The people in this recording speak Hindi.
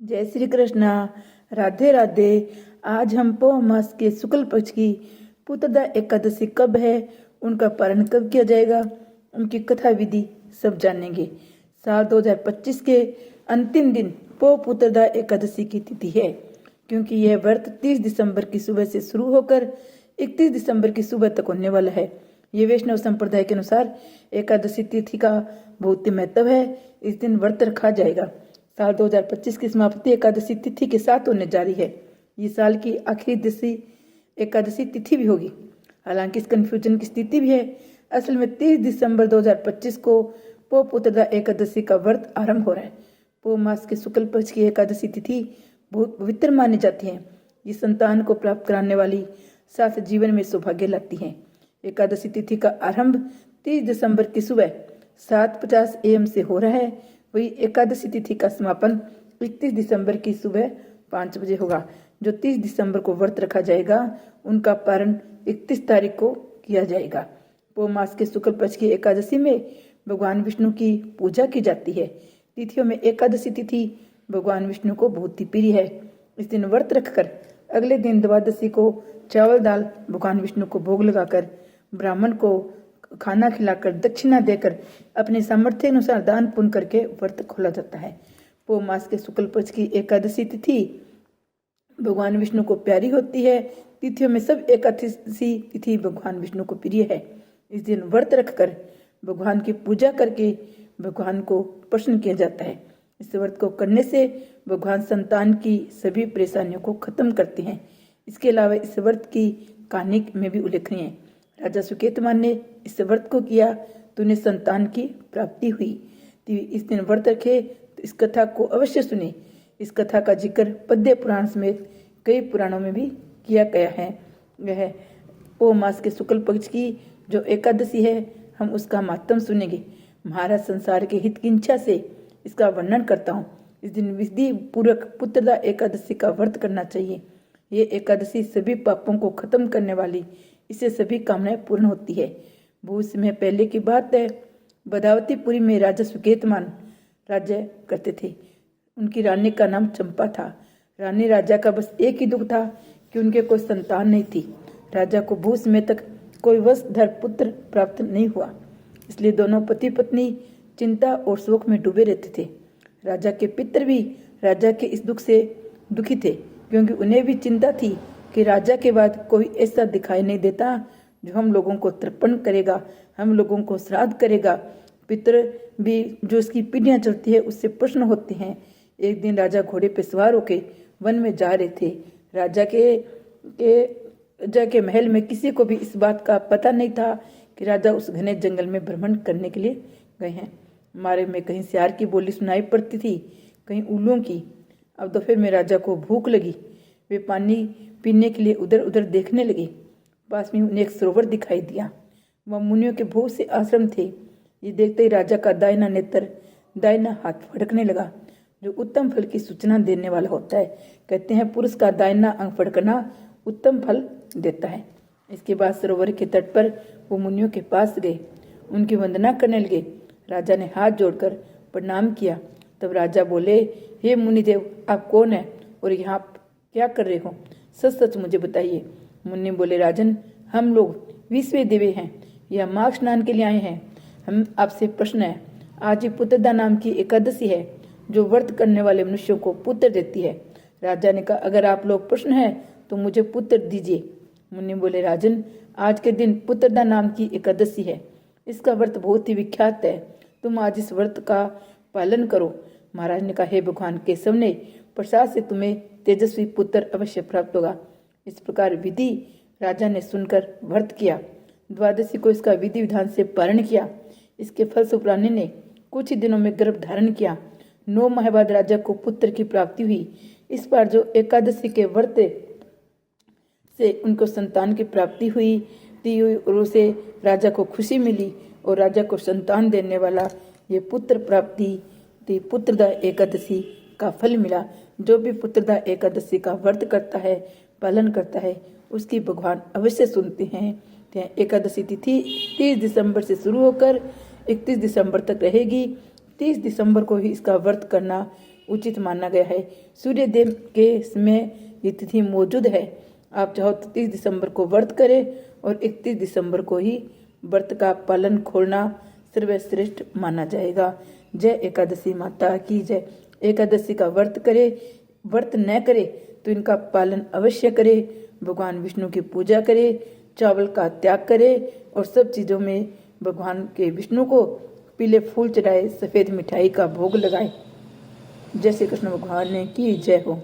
जय श्री कृष्णा। राधे राधे। आज हम पौष मास के शुक्ल पक्ष की पुत्रदा एकादशी कब है, उनका पारण कब किया जाएगा, उनकी कथा विधि सब जानेंगे। साल 2025 के अंतिम दिन पौ पुत्रदा एकादशी की तिथि है, क्योंकि यह व्रत 30 दिसंबर की सुबह से शुरू होकर 31 दिसंबर की सुबह तक होने वाला है। ये वैष्णव संप्रदाय के अनुसार एकादशी तिथि का बहुत महत्व है। इस दिन व्रत रखा जाएगा। साल 2025 की समाप्ति एकादशी तिथि के साथ होने जा रही है। ये साल की आखिरी दशी एकादशी तिथि भी होगी। हालांकि इस कंफ्यूजन की स्थिति भी है। असल में 30 दिसंबर 2025 को पौ पुत्रदा एकादशी का व्रत आरंभ हो रहा है। पौ मास के शुक्ल पक्ष की एकादशी तिथि बहुत पवित्र मानी जाती है। ये संतान को प्राप्त कराने वाली, साथ जीवन में सौभाग्य लाती है। एकादशी तिथि का आरंभ 30 दिसंबर की सुबह 7:50 AM से हो रहा है। वही एकादशी तिथि का समापन 31 दिसंबर की सुबह 5 बजे होगा। जो 30 दिसंबर को व्रत रखा जाएगा, उनका पारण 31 तारीख को किया जाएगा। पौ मास के शुक्ल पक्ष की एकादशी में भगवान विष्णु की पूजा की जाती है। तिथियों में एकादशी तिथि भगवान विष्णु को बहुत ही प्रिय है। इस दिन व्रत रखकर अगले दिन द्वादशी को चावल दाल भगवान विष्णु को भोग लगाकर, ब्राह्मण को खाना खिलाकर, दक्षिणा देकर, अपने सामर्थ्य अनुसार दान पुण्य करके व्रत खोला जाता है। पौ मास के शुक्ल पक्ष की एकादशी तिथि भगवान विष्णु को प्यारी होती है। तिथियों में सब एकादशी तिथि भगवान विष्णु को प्रिय है। इस दिन व्रत रखकर भगवान की पूजा करके भगवान को प्रसन्न किया जाता है। इस व्रत को करने से भगवान संतान की सभी परेशानियों को खत्म करते हैं। इसके अलावा इस व्रत की कहानी में भी उल्लेखनीय है। राजा सुकेतमान ने इस व्रत को किया तो उन्हें संतान की प्राप्ति हुई। तो इस दिन व्रत रखे तो इस कथा को अवश्य सुने। इस कथा का जिक्र पद्य पुराण समेत कई पुराणों में भी किया गया है। वह पौ मास के शुक्ल पक्ष की जो एकादशी है, हम उसका महत्व सुनेंगे। महाराज संसार के हित की इच्छा से इसका वर्णन करता हूँ। इस दिन विधि पूर्वक पुत्रदा एकादशी का व्रत करना चाहिए। ये एकादशी सभी पापों को खत्म करने वाली, इससे सभी कामनाएं पूर्ण होती है। बहुत समय पहले की बात है। बदावतीपुरी में राजा सुकेतमान राज्य करते थे। उनकी रानी का नाम चंपा था। रानी राजा का बस एक ही दुख था कि उनके कोई संतान नहीं थी। राजा को बहुत समय तक कोई वंशधर पुत्र प्राप्त नहीं हुआ, इसलिए दोनों पति पत्नी चिंता और शोक में डूबे रहते थे। राजा के पितर भी राजा के इस दुख से दुखी थे, क्योंकि उन्हें भी चिंता थी कि राजा के बाद कोई ऐसा दिखाई नहीं देता जो हम लोगों को तर्पण करेगा, हम लोगों को श्राद्ध करेगा। पितर भी जो इसकी पीढ़ियां चलती है उससे प्रश्न होते हैं। एक दिन राजा घोड़े पे सवार होके वन में जा रहे थे। राजा के महल में किसी को भी इस बात का पता नहीं था कि राजा उस घने जंगल में भ्रमण करने के लिए गए हैं। मारे में कहीं सियार की बोली सुनाई पड़ती थी, कहीं उल्लुओं की। अब दोपहर में राजा को भूख लगी। वे पानी पीने के लिए उधर उधर देखने लगे। पास में उन्हें एक सरोवर दिखाई दिया। वह मुनियों के बहुत से आश्रम थे। ये देखते ही राजा का दाहिना नेत्र, दाहिना हाथ फड़कने लगा, जो उत्तम फल की सूचना देने वाला होता है। कहते हैं पुरुष का दाहिना अंग फड़कना उत्तम फल देता है। इसके बाद सरोवर के तट पर वो मुनियों के पास गए, उनकी वंदना करने लगे। राजा ने हाथ जोड़कर प्रणाम किया। तब राजा बोले, हे मुनिदेव, आप कौन है और यहाँ क्या कर रहे हो? सच सच मुझे बताइए। मुनि बोले, राजन, हम लोग विश्व देवी हैं, यह माघ स्नान के लिए आए हैं। हम आपसे प्रश्न है। आज ही पुत्रदा नाम की एकादशी है, जो व्रत करने वाले मनुष्यों को पुत्र देती है। राजा ने कहा, अगर आप लोग प्रश्न है तो मुझे पुत्र दीजिए। मुनि बोले, राजन, आज के दिन पुत्रदा नाम की एकादशी है। इसका व्रत बहुत ही विख्यात है। तुम आज इस व्रत का पालन करो। महाराज ने कहा, हे भगवान केशव ने प्रसाद से तुम्हें तेजस्वी पुत्र अवश्य प्राप्त होगा। इस प्रकार विधि राजा ने सुनकर व्रत किया। द्वादशी को इसका विधि विधान से पारण किया। इसके फलस्वरूप रानी ने कुछ ही दिनों में गर्भ धारण किया। 9 माह बाद राजा को पुत्र की प्राप्ति हुई। इस बार जो एकादशी के व्रत से उनको संतान की प्राप्ति हुई और उसे राजा को खुशी मिली और राजा को संतान देने वाला ये पुत्र प्राप्ति पुत्रदा एकादशी का फल मिला। जो भी पुत्रदा एकादशी का व्रत करता है, पालन करता है, उसकी भगवान अवश्य सुनते हैं। एकादशी तिथि 30 दिसंबर से शुरू होकर 31 दिसंबर तक रहेगी। 30 दिसंबर को ही इसका व्रत करना उचित माना गया है। सूर्य देव के समय ये तिथि मौजूद है। आप चाहो तो 30 दिसंबर को व्रत करें और 31 दिसंबर को ही व्रत का पालन खोलना सर्वश्रेष्ठ माना जाएगा। जय एकादशी माता की जय। एकादशी का व्रत करे, व्रत न करे तो इनका पालन अवश्य करे। भगवान विष्णु की पूजा करे, चावल का त्याग करे और सब चीज़ों में भगवान के विष्णु को पीले फूल चढ़ाए, सफ़ेद मिठाई का भोग लगाए। जय श्री कृष्ण भगवान की जय हो।